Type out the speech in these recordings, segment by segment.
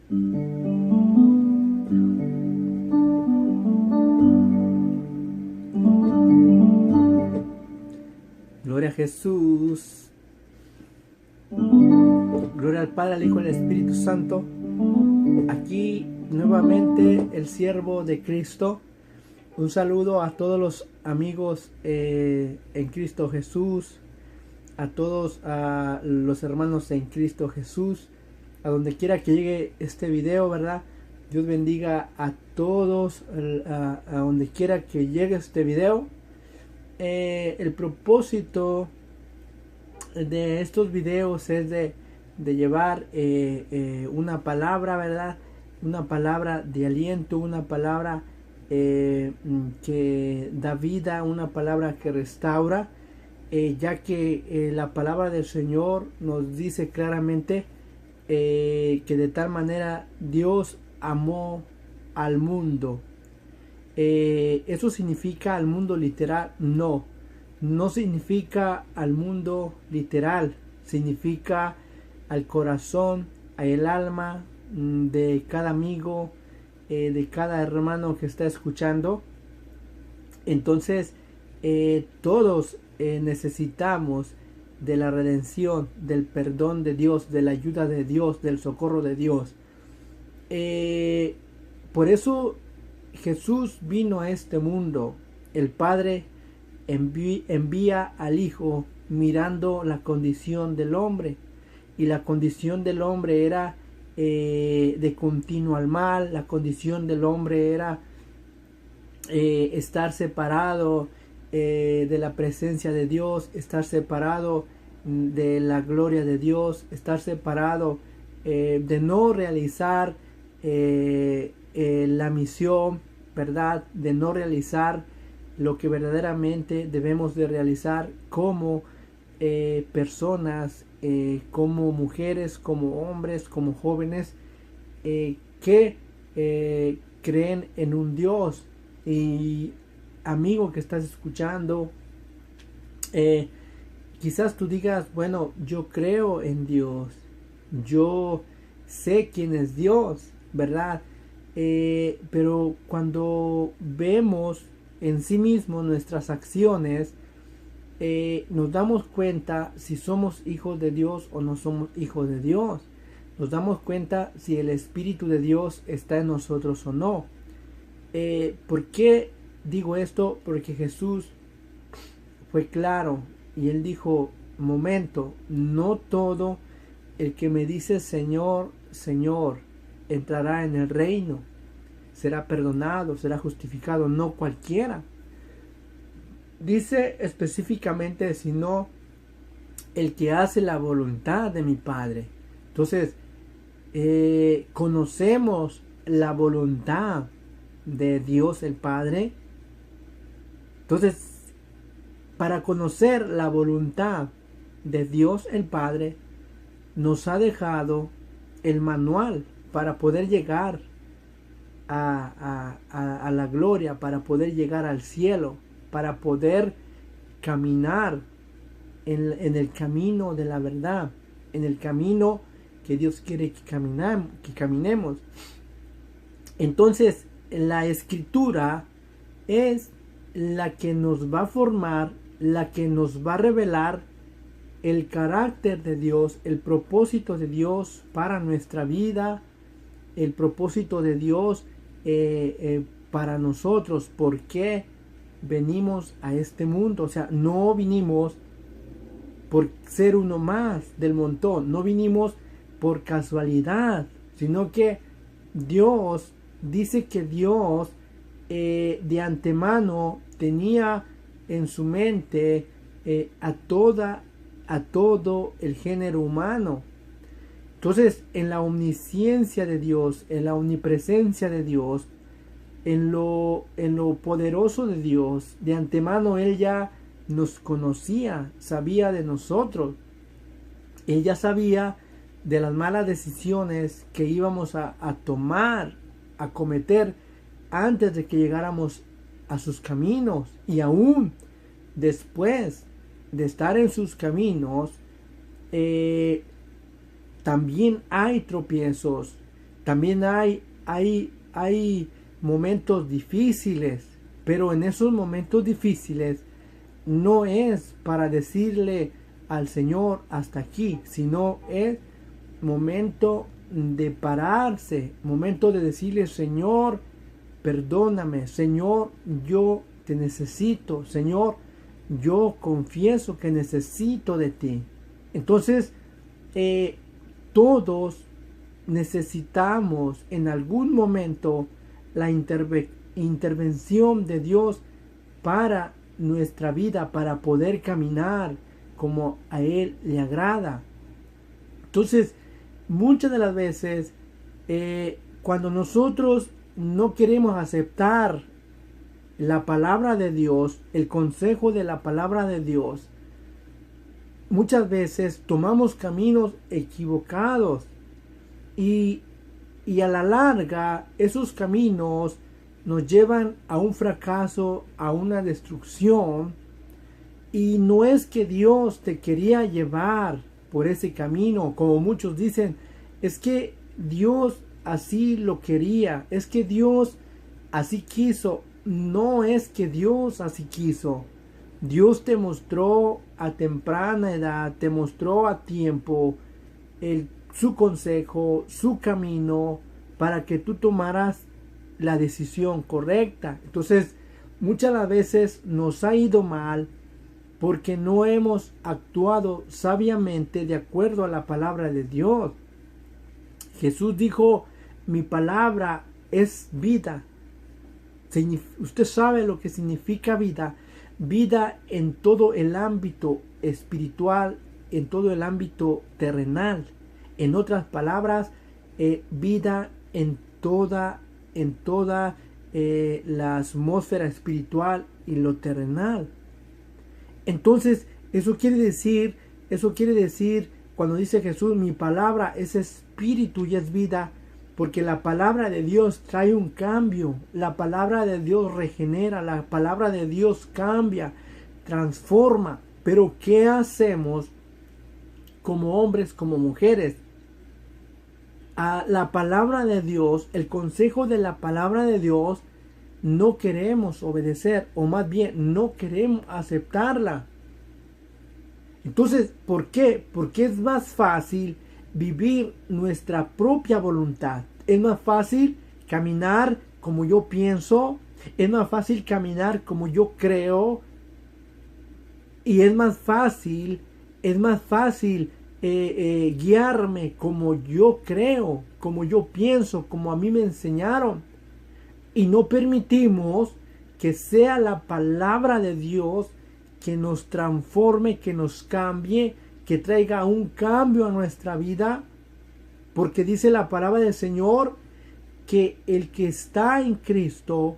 Gloria a Jesús. Gloria al Padre, al Hijo y al Espíritu Santo. Aquí nuevamente el siervo de Cristo. Un saludo a todos los amigos en Cristo Jesús, a todos a los hermanos en Cristo Jesús, a donde quiera que llegue este video, ¿verdad? Dios bendiga a todos, a donde quiera que llegue este video. El propósito de estos videos es de llevar una palabra, ¿verdad? Una palabra de aliento, una palabra que da vida, una palabra que restaura, ya que la palabra del Señor nos dice claramente que de tal manera Dios amó al mundo. ¿Eso significa al mundo literal? No significa al mundo literal, significa al corazón, al alma de cada amigo, de cada hermano que está escuchando. Entonces todos necesitamos de la redención, del perdón de Dios, de la ayuda de Dios, del socorro de Dios. Por eso Jesús vino a este mundo. El Padre envía al Hijo mirando la condición del hombre, y la condición del hombre era de continuo al mal. La condición del hombre era estar separado de la presencia de Dios, estar separado de la gloria de Dios, estar separado de no realizar la misión, ¿verdad? De no realizar lo que verdaderamente debemos de realizar como personas, como mujeres, como hombres, como jóvenes que creen en un Dios. Y amigo que estás escuchando, quizás tú digas, bueno, yo creo en Dios, yo sé quién es Dios, ¿verdad? Pero cuando vemos en sí mismo nuestras acciones, nos damos cuenta si somos hijos de Dios o no somos hijos de Dios. Nos damos cuenta si el Espíritu de Dios está en nosotros o no. ¿Por qué digo esto? Porque Jesús fue claro y él dijo, momento, no todo el que me dice Señor, Señor entrará en el reino, será perdonado, será justificado, no cualquiera. Dice específicamente, sino el que hace la voluntad de mi Padre. Entonces, conocemos la voluntad de Dios el Padre. Entonces, para conocer la voluntad de Dios el Padre, nos ha dejado el manual para poder llegar a la gloria, para poder llegar al cielo, para poder caminar en el camino de la verdad, en el camino que Dios quiere que caminemos. Entonces, la Escritura es la que nos va a formar, la que nos va a revelar el carácter de Dios, el propósito de Dios para nuestra vida, el propósito de Dios para nosotros. ¿Por qué venimos a este mundo? O sea, no vinimos por ser uno más del montón, no vinimos por casualidad, sino que Dios dice que Dios de antemano tenía en su mente a todo el género humano. Entonces, en la omnisciencia de Dios, en la omnipresencia de Dios, en lo poderoso de Dios, de antemano Él ya nos conocía, sabía de nosotros. Él ya sabía de las malas decisiones que íbamos a tomar, a cometer, antes de que llegáramos a sus caminos. Y aún después de estar en sus caminos, también hay tropiezos, También hay momentos difíciles, pero en esos momentos difíciles no es para decirle al Señor hasta aquí, sino es momento de pararse, momento de decirle: Señor, perdóname, Señor, yo te necesito, Señor, yo confieso que necesito de ti. Entonces, todos necesitamos en algún momento la intervención de Dios para nuestra vida, para poder caminar como a Él le agrada. Entonces, muchas de las veces, cuando nosotros no queremos aceptar la palabra de Dios, el consejo de la palabra de Dios, muchas veces tomamos caminos equivocados y a la larga esos caminos nos llevan a un fracaso, a una destrucción. Y no es que Dios te quería llevar por ese camino, como muchos dicen, es que Dios así lo quería, es que Dios así quiso. No es que Dios así quiso. Dios te mostró a temprana edad, te mostró a tiempo su consejo, su camino, para que tú tomaras la decisión correcta. Entonces, muchas las veces nos ha ido mal porque no hemos actuado sabiamente de acuerdo a la palabra de Dios. Jesús dijo: mi palabra es vida. Usted sabe lo que significa vida. Vida en todo el ámbito espiritual, en todo el ámbito terrenal. En otras palabras, vida en toda la atmósfera espiritual y lo terrenal. Entonces, eso quiere decir, cuando dice Jesús: mi palabra es espíritu y es vida, porque la palabra de Dios trae un cambio, la palabra de Dios regenera, la palabra de Dios cambia, transforma. Pero ¿qué hacemos como hombres, como mujeres? A la palabra de Dios, el consejo de la palabra de Dios, no queremos obedecer, o más bien no queremos aceptarla. Entonces, ¿por qué? Porque es más fácil vivir nuestra propia voluntad. Es más fácil caminar como yo pienso, es más fácil caminar como yo creo, y es más fácil guiarme como yo creo, como yo pienso, como a mí me enseñaron. Y no permitimos que sea la palabra de Dios que nos transforme, que nos cambie, que traiga un cambio a nuestra vida. Porque dice la palabra del Señor que el que está en Cristo,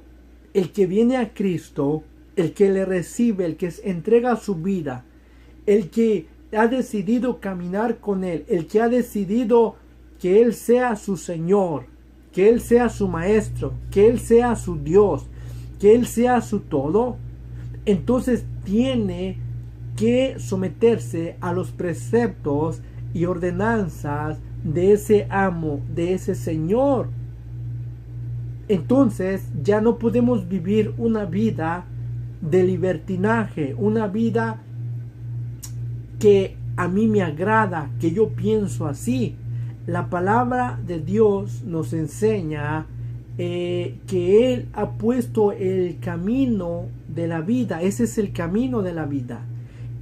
el que viene a Cristo, el que le recibe, el que entrega su vida, el que ha decidido caminar con Él, el que ha decidido que Él sea su Señor, que Él sea su Maestro, que Él sea su Dios, que Él sea su todo, entonces tiene que someterse a los preceptos y ordenanzas de ese amo, de ese Señor. Entonces ya no podemos vivir una vida de libertinaje, una vida que a mí me agrada, que yo pienso así. La palabra de Dios nos enseña que Él ha puesto el camino de la vida. Ese es el camino de la vida.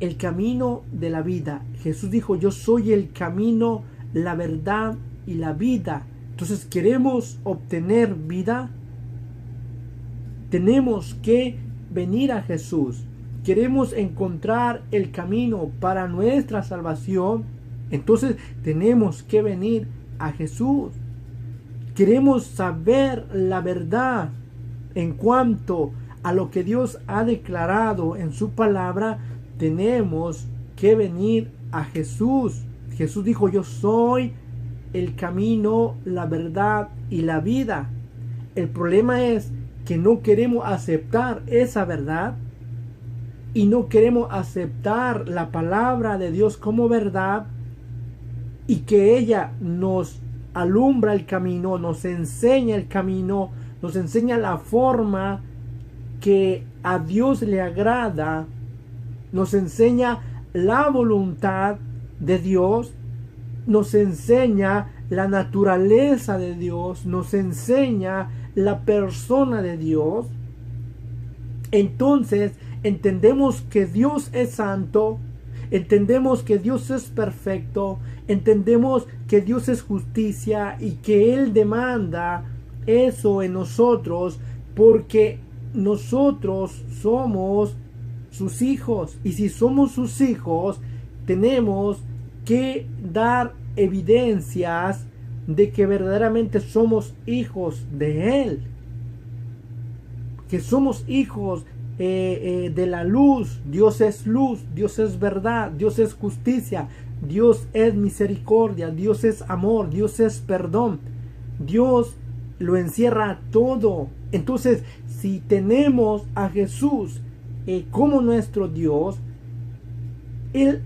El camino de la vida. Jesús dijo: yo soy el camino, la verdad y la vida. Entonces, ¿queremos obtener vida? Tenemos que venir a Jesús. ¿Queremos encontrar el camino para nuestra salvación? Entonces tenemos que venir a Jesús. Queremos saber la verdad en cuanto a lo que Dios ha declarado en su palabra. Tenemos que venir a Jesús. Jesús dijo: yo soy el camino, la verdad y la vida. El problema es que no queremos aceptar esa verdad y no queremos aceptar la palabra de Dios como verdad, y que ella nos alumbra el camino, nos enseña el camino, nos enseña la forma que a Dios le agrada, nos enseña la voluntad de Dios, nos enseña la naturaleza de Dios, nos enseña la persona de Dios. Entonces entendemos que Dios es santo, entendemos que Dios es perfecto, entendemos que Dios es justicia y que Él demanda eso en nosotros porque nosotros somos sus hijos, y si somos sus hijos tenemos que dar evidencias de que verdaderamente somos hijos de Él, que somos hijos de la luz. Dios es luz, Dios es verdad, Dios es justicia, Dios es misericordia, Dios es amor, Dios es perdón. Dios lo encierra todo. Entonces, si tenemos a Jesús como nuestro Dios, Él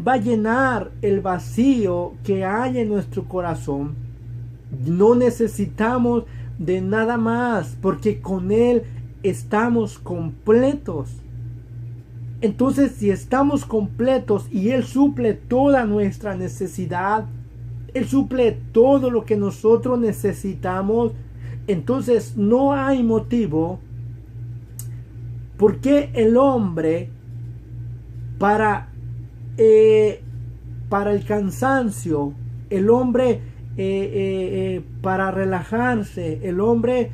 va a llenar el vacío que hay en nuestro corazón. No necesitamos de nada más, porque con Él estamos completos. Entonces, si estamos completos y Él suple toda nuestra necesidad, Él suple todo lo que nosotros necesitamos, entonces no hay motivo por qué el hombre para el cansancio, el hombre para relajarse, el hombre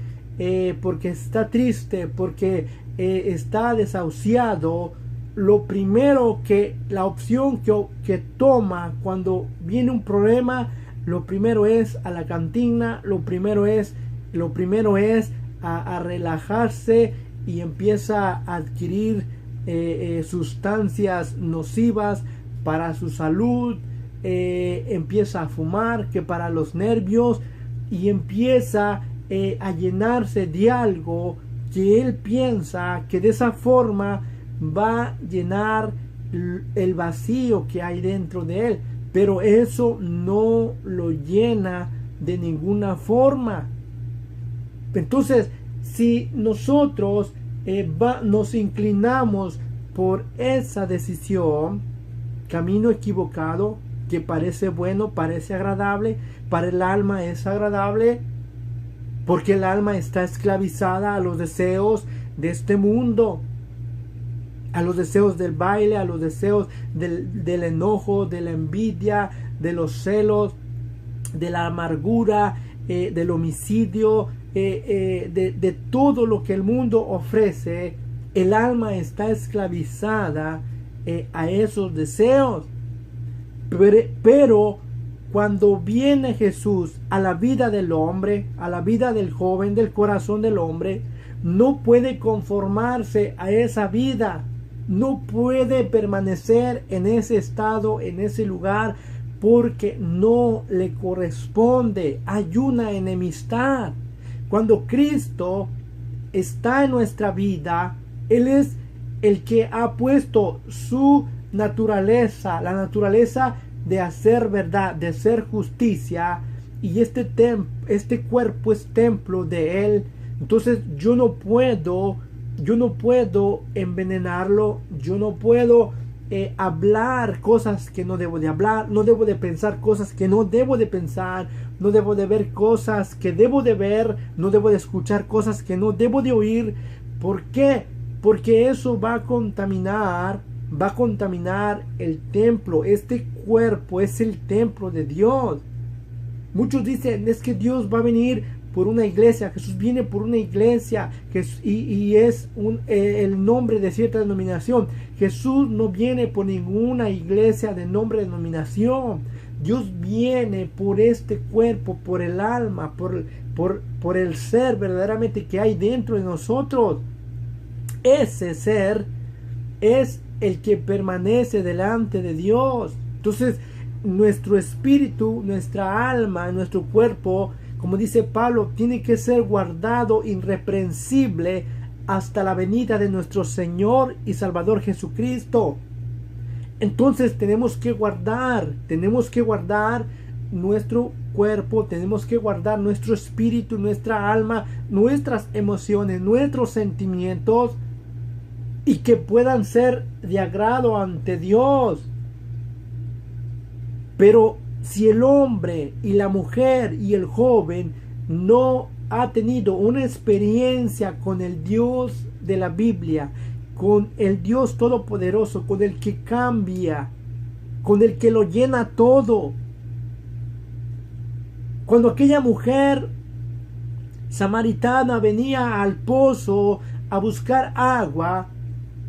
porque está triste, porque está desahuciado, la opción que toma cuando viene un problema, lo primero es a la cantina, lo primero es a relajarse, y empieza a adquirir sustancias nocivas para su salud, empieza a fumar, que para los nervios, y empieza a llenarse de algo que él piensa que de esa forma va a llenar el vacío que hay dentro de él, pero eso no lo llena de ninguna forma. Entonces, si nosotros nos inclinamos por esa decisión, camino equivocado, que parece bueno, parece agradable, para el alma es agradable, porque el alma está esclavizada a los deseos de este mundo, a los deseos del baile, a los deseos del enojo, de la envidia, de los celos, de la amargura, del homicidio, de todo lo que el mundo ofrece. El alma está esclavizada a esos deseos. Pero cuando viene Jesús a la vida del hombre, a la vida del joven, del corazón del hombre, no puede conformarse a esa vida, no puede permanecer en ese estado, en ese lugar, porque no le corresponde. Hay una enemistad. Cuando Cristo está en nuestra vida, Él es el que ha puesto su naturaleza, la naturaleza de hacer verdad, de hacer justicia, y este cuerpo es templo de Él. Entonces yo no puedo envenenarlo, yo no puedo hablar cosas que no debo de hablar, no debo de pensar cosas que no debo de pensar, no debo de ver cosas que debo de ver, no debo de escuchar cosas que no debo de oír. ¿Por qué? Porque eso va a contaminar el templo. Este cuerpo es el templo de Dios. Muchos dicen, es que Dios va a venir por una iglesia, Jesús viene por una iglesia, y es el nombre de cierta denominación. Jesús no viene por ninguna iglesia de nombre de denominación. Dios viene por este cuerpo, por el alma, por el ser verdaderamente que hay dentro de nosotros. Ese ser es el que permanece delante de Dios. Entonces, nuestro espíritu, nuestra alma, nuestro cuerpo, como dice Pablo, tiene que ser guardado irreprensible hasta la venida de nuestro Señor y Salvador Jesucristo. Entonces tenemos que guardar nuestro cuerpo, tenemos que guardar nuestro espíritu, nuestra alma, nuestras emociones, nuestros sentimientos, y que puedan ser de agrado ante Dios. Pero si el hombre y la mujer y el joven no ha tenido una experiencia con el Dios de la Biblia, con el Dios todopoderoso, con el que cambia, con el que lo llena todo. Cuando aquella mujer samaritana venía al pozo a buscar agua,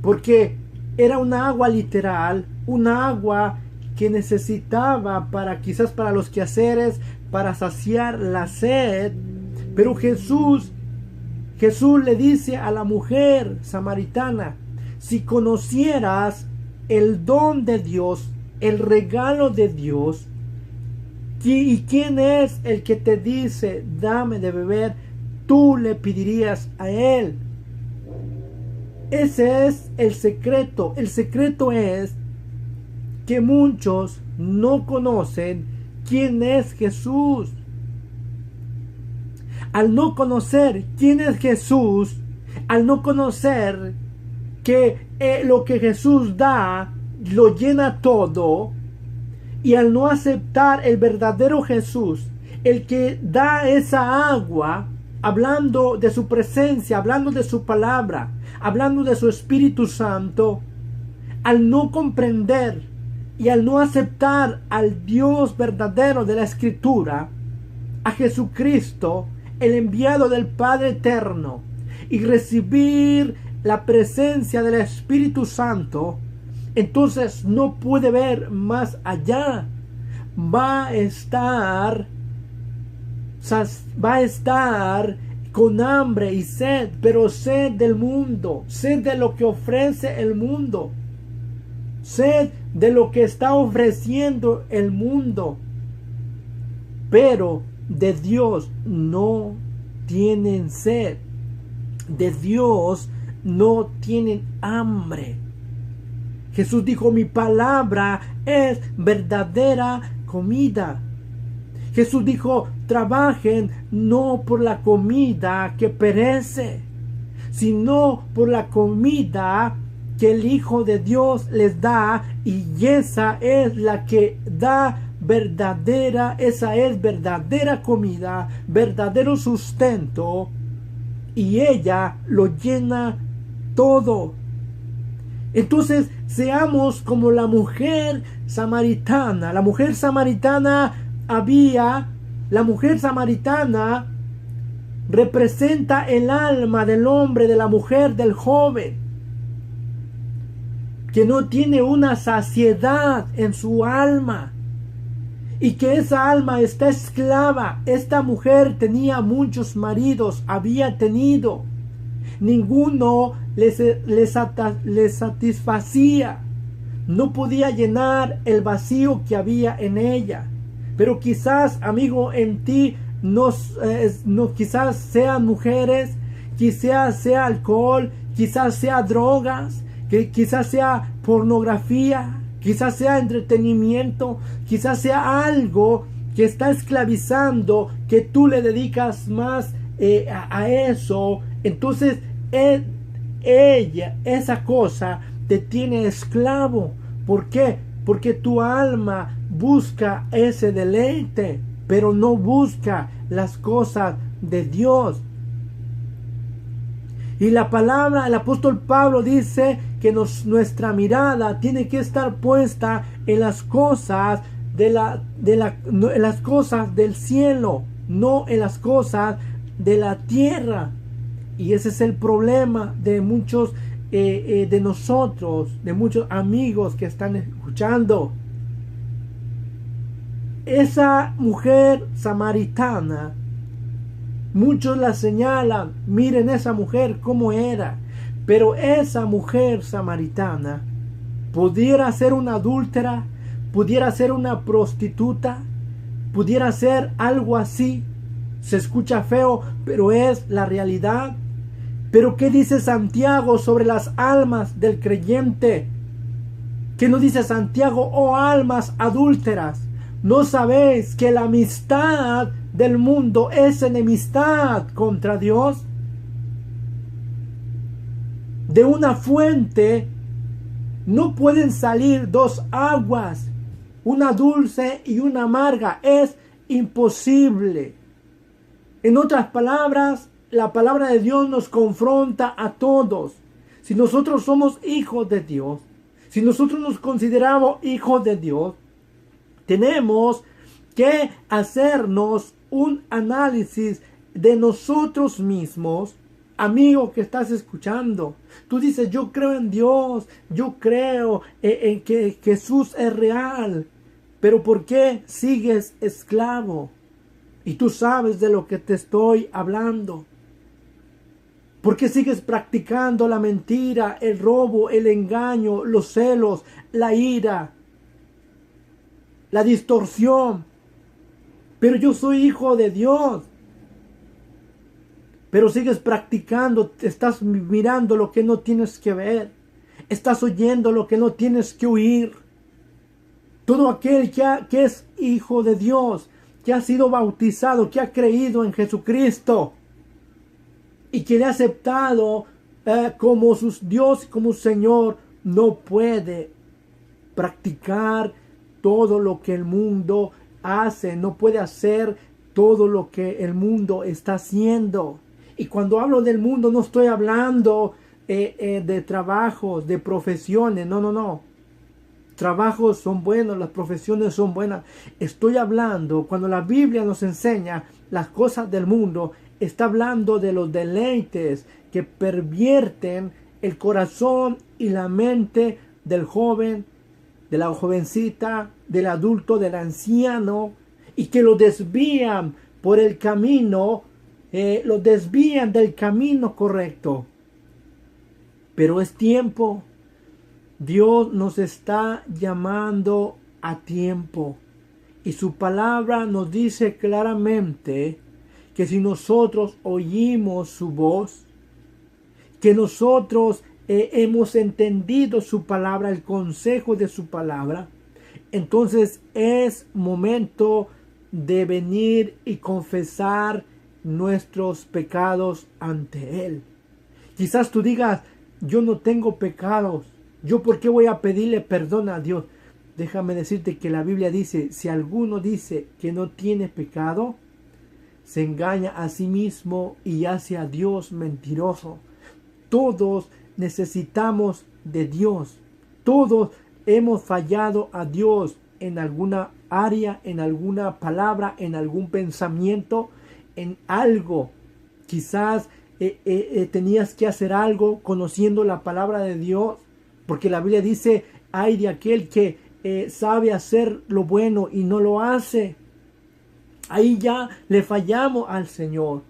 porque era una agua literal, una agua que necesitaba quizás para los quehaceres, para saciar la sed. Pero Jesús le dice a la mujer samaritana: si conocieras el don de Dios, el regalo de Dios, ¿y quién es el que te dice dame de beber? Tú le pedirías a Él. Ese es el secreto. El secreto es que muchos no conocen quién es Jesús. Al no conocer quién es Jesús, al no conocer que lo que Jesús da lo llena todo, y al no aceptar el verdadero Jesús, el que da esa agua, hablando de su presencia, hablando de su palabra, hablando de su Espíritu Santo, al no comprender y al no aceptar al Dios verdadero de la Escritura, a Jesucristo, el enviado del Padre Eterno, y recibir la presencia del Espíritu Santo, entonces no puede ver más allá. Va a estar con hambre y sed, pero sed del mundo, sed de lo que ofrece el mundo, sed de lo que está ofreciendo el mundo. Pero de Dios no tienen sed, de Dios no tienen hambre. Jesús dijo: mi palabra es verdadera comida. Jesús dijo: trabajen no por la comida que perece, sino por la comida que el Hijo de Dios les da, y esa es la que da esa es verdadera comida, verdadero sustento, y ella lo llena todo. Entonces, seamos como la mujer samaritana. La mujer samaritana representa el alma del hombre, de la mujer, del joven, que no tiene una saciedad en su alma, y que esa alma está esclava. Esta mujer tenía muchos maridos, había tenido, ninguno le satisfacía, no podía llenar el vacío que había en ella. Pero quizás, amigo, en ti quizás sean mujeres, quizás sea alcohol, quizás sea drogas, quizás sea pornografía, quizás sea entretenimiento, quizás sea algo que está esclavizando, que tú le dedicas más a eso. Entonces esa cosa te tiene esclavo. ¿Por qué? Porque tu alma busca ese deleite, pero no busca las cosas de Dios. Y la palabra, el apóstol Pablo dice que nuestra mirada tiene que estar puesta en las cosas en las cosas del cielo, no en las cosas de la tierra. Y ese es el problema de muchos de nosotros, de muchos amigos que están escuchando. Esa mujer samaritana, muchos la señalan: miren esa mujer cómo era. Pero esa mujer samaritana pudiera ser una adúltera, pudiera ser una prostituta, pudiera ser algo así. Se escucha feo, pero es la realidad. Pero ¿qué dice Santiago sobre las almas del creyente? ¿Qué nos dice Santiago? Oh almas adúlteras, ¿No sabéis que la amistad del mundo es enemistad contra Dios? De una fuente no pueden salir dos aguas, una dulce y una amarga. Es imposible. En otras palabras, la palabra de Dios nos confronta a todos. Si nosotros somos hijos de Dios, si nosotros nos consideramos hijos de Dios, tenemos que hacernos un análisis de nosotros mismos. Amigo que estás escuchando, tú dices, yo creo en Dios, yo creo en que Jesús es real, pero ¿por qué sigues esclavo? Y tú sabes de lo que te estoy hablando. ¿Por qué sigues practicando la mentira, el robo, el engaño, los celos, la ira, la distorsión? Pero yo soy hijo de Dios. Pero sigues practicando, estás mirando lo que no tienes que ver. Estás oyendo lo que no tienes que oír. Todo aquel que es hijo de Dios, que ha sido bautizado, que ha creído en Jesucristo y que le ha aceptado como su Dios, como su Señor, no puede practicar todo lo que el mundo hace, no puede hacer todo lo que el mundo está haciendo. Y cuando hablo del mundo no estoy hablando de trabajos, de profesiones, no. Trabajos son buenos, las profesiones son buenas. Estoy hablando, cuando la Biblia nos enseña las cosas del mundo, está hablando de los deleites que pervierten el corazón y la mente del joven, de la jovencita, del adulto, del anciano, y que lo desvían por el camino, lo desvían del camino correcto. Pero es tiempo. Dios nos está llamando a tiempo. Y su palabra nos dice claramente que si nosotros oímos su voz, que nosotros hemos entendido su palabra, el consejo de su palabra, entonces es momento de venir y confesar nuestros pecados ante Él. Quizás tú digas, yo no tengo pecados, ¿yo por qué voy a pedirle perdón a Dios? Déjame decirte que la Biblia dice, si alguno dice que no tiene pecado, se engaña a sí mismo y hace a Dios mentiroso. Todos necesitamos de Dios. Todos hemos fallado a Dios en alguna área, en alguna palabra, en algún pensamiento, en algo. Quizás tenías que hacer algo conociendo la palabra de Dios, porque la Biblia dice, ay de aquel que sabe hacer lo bueno y no lo hace. Ahí ya le fallamos al Señor.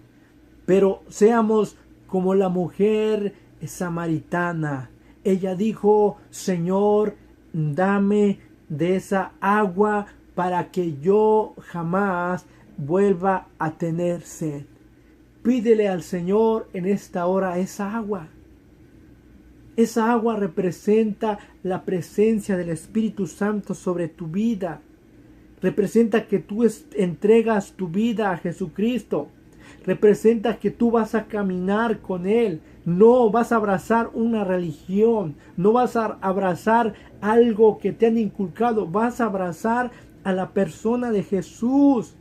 Pero seamos como la mujer samaritana. Ella dijo, Señor, dame de esa agua para que yo jamás vuelva a tener sed. Pídele al Señor en esta hora esa agua. Esa agua representa la presencia del Espíritu Santo sobre tu vida. Representa que tú entregas tu vida a Jesucristo. Representa que tú vas a caminar con Él. No vas a abrazar una religión. No vas a abrazar algo que te han inculcado. Vas a abrazar a la persona de Jesús.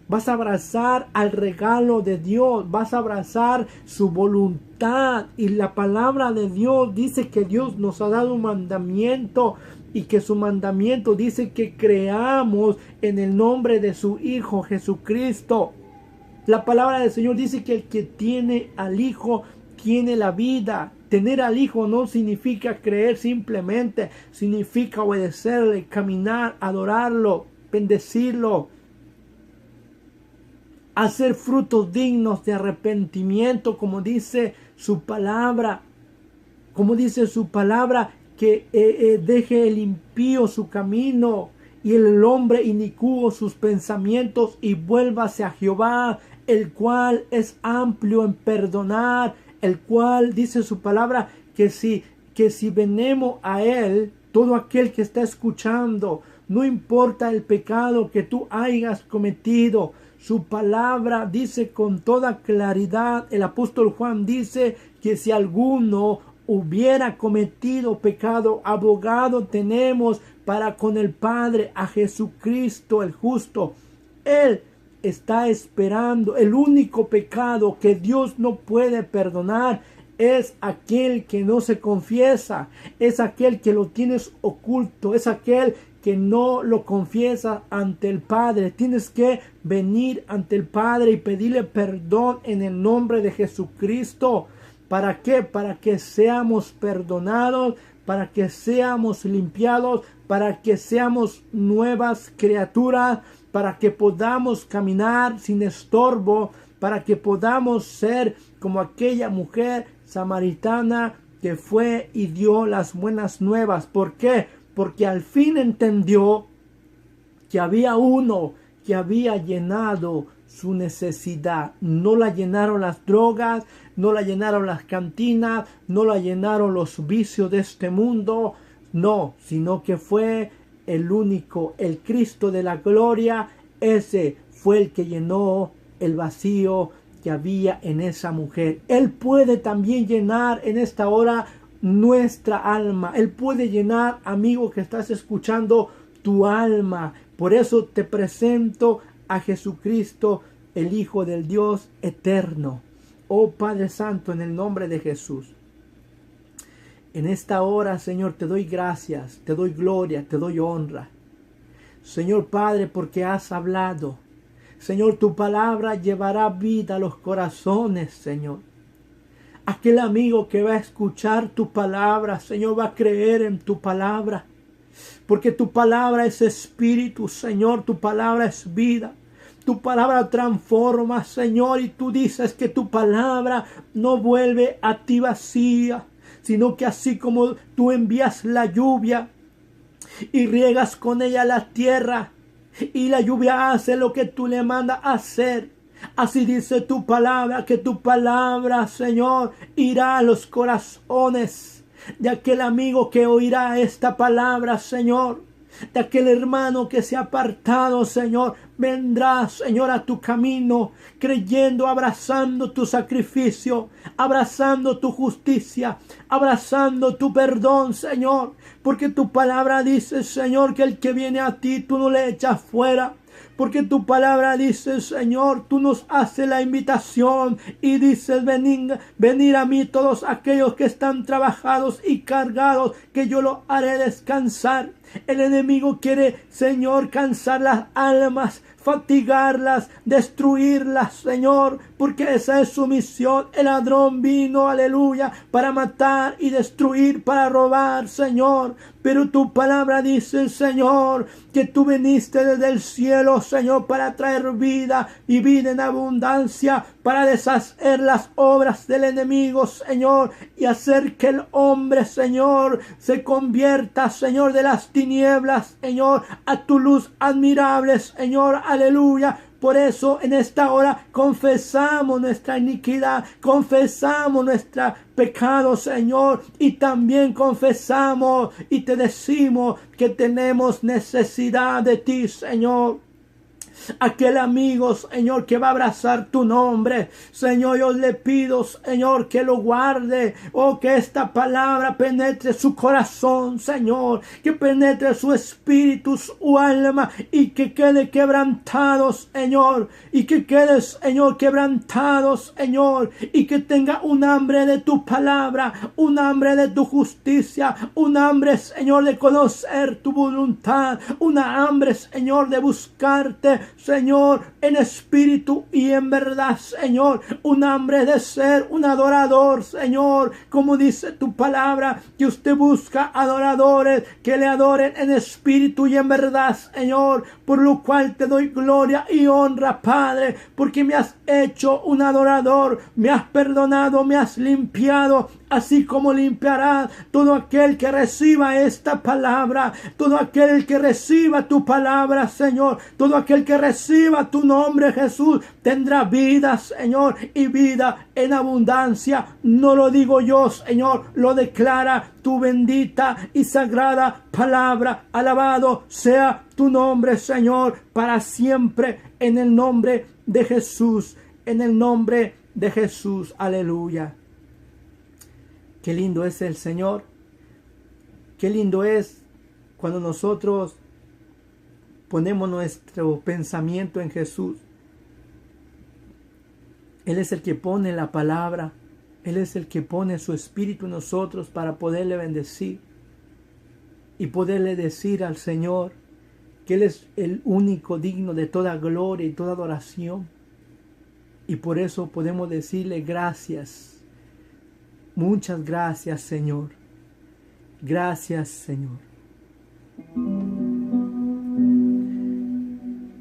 Vas a abrazar al regalo de Dios. Vas a abrazar su voluntad. Y la palabra de Dios dice que Dios nos ha dado un mandamiento. Y que su mandamiento dice que creamos en el nombre de su Hijo Jesucristo. La palabra del Señor dice que el que tiene al Hijo tiene la vida. Tener al Hijo no significa creer simplemente. Significa obedecerle, caminar, adorarlo, bendecirlo. Hacer frutos dignos de arrepentimiento, como dice su palabra. Como dice su palabra, que deje el impío su camino y el hombre inicuo sus pensamientos y vuélvase a Jehová, el cual es amplio en perdonar, el cual dice su palabra que si venemos a Él, todo aquel que está escuchando, no importa el pecado que tú hayas cometido. Su palabra dice con toda claridad, el apóstol Juan dice que si alguno hubiera cometido pecado, abogado tenemos para con el Padre, a Jesucristo el justo. Él está esperando. El único pecado que Dios no puede perdonar es aquel que no se confiesa, es aquel que lo tienes oculto, es aquel que no lo confiesa ante el Padre. Tienes que venir ante el Padre y pedirle perdón en el nombre de Jesucristo. ¿Para qué? Para que seamos perdonados, para que seamos limpiados, para que seamos nuevas criaturas, para que podamos caminar sin estorbo, para que podamos ser como aquella mujer samaritana que fue y dio las buenas nuevas. ¿Por qué? Porque al fin entendió que había uno que había llenado su necesidad. No la llenaron las drogas, no la llenaron las cantinas, no la llenaron los vicios de este mundo, no, sino que fue el único, el Cristo de la gloria. Ese fue el que llenó el vacío que había en esa mujer. Él puede también llenar en esta hora nuestra alma. Él puede llenar, amigo que estás escuchando, tu alma. Por eso te presento a Jesucristo, el Hijo del Dios eterno. Oh Padre Santo, en el nombre de Jesús. En esta hora, Señor, te doy gracias, te doy gloria, te doy honra. Señor Padre, porque has hablado. Señor, tu palabra llevará vida a los corazones, Señor. Aquel amigo que va a escuchar tu palabra, Señor, va a creer en tu palabra. Porque tu palabra es espíritu, Señor, tu palabra es vida. Tu palabra transforma, Señor, y tú dices que tu palabra no vuelve a ti vacía, sino que así como tú envías la lluvia y riegas con ella la tierra, y la lluvia hace lo que tú le mandas hacer. Así dice tu palabra, que tu palabra, Señor, irá a los corazones de aquel amigo que oirá esta palabra, Señor. De aquel hermano que se ha apartado, Señor, vendrá, Señor, a tu camino, creyendo, abrazando tu sacrificio, abrazando tu justicia, abrazando tu perdón, Señor. Porque tu palabra dice, Señor, que el que viene a ti, tú no le echas fuera. Porque tu palabra dice, Señor, tú nos haces la invitación y dices, venid a mí todos aquellos que están trabajados y cargados, que yo los haré descansar. El enemigo quiere, Señor, cansar las almas, fatigarlas, destruirlas, Señor, porque esa es su misión. El ladrón vino, aleluya, para matar y destruir, para robar, Señor. Pero tu palabra dice, Señor, que tú viniste desde el cielo, Señor, para traer vida y vida en abundancia, para deshacer las obras del enemigo, Señor, y hacer que el hombre, Señor, se convierta, Señor, de las tinieblas, Señor, a tu luz admirable, Señor, aleluya. Por eso en esta hora confesamos nuestra iniquidad, confesamos nuestro pecado, Señor, y también confesamos y te decimos que tenemos necesidad de ti, Señor. Aquel amigo, Señor, que va a abrazar tu nombre, Señor, yo le pido, Señor, que lo guarde, que esta palabra penetre su corazón, Señor, que penetre su espíritu, su alma, y que quede quebrantado, Señor, y que quede, Señor, quebrantado, Señor, y que tenga un hambre de tu palabra, un hambre de tu justicia, un hambre, Señor, de conocer tu voluntad, una hambre, Señor, de buscarte, Señor, en espíritu y en verdad, Señor, un hambre de ser un adorador, Señor, como dice tu palabra, que usted busca adoradores que le adoren en espíritu y en verdad, Señor, por lo cual te doy gloria y honra, Padre, porque me has hecho un adorador, me has perdonado, me has limpiado, así como limpiará todo aquel que reciba esta palabra, todo aquel que reciba tu palabra, Señor, todo aquel que que reciba tu nombre, Jesús, tendrá vida, Señor, y vida en abundancia. No lo digo yo, Señor, lo declara tu bendita y sagrada palabra. Alabado sea tu nombre, Señor, para siempre, en el nombre de Jesús, en el nombre de Jesús. Aleluya. Qué lindo es el Señor. Qué lindo es cuando nosotros ponemos nuestro pensamiento en Jesús. Él es el que pone la palabra. Él es el que pone su espíritu en nosotros para poderle bendecir y poderle decir al Señor que Él es el único digno de toda gloria y toda adoración. Y por eso podemos decirle gracias. Muchas gracias, Señor. Gracias, Señor.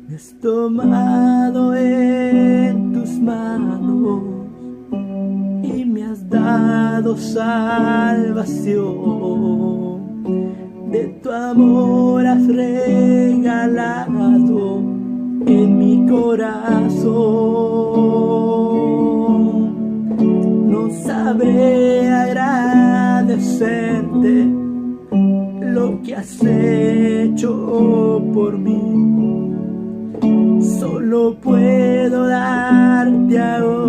Me has tomado en tus manos y me has dado salvación. De tu amor has regalado en mi corazón. No sabré agradecerte lo que has hecho por mí. Solo puedo darte ahora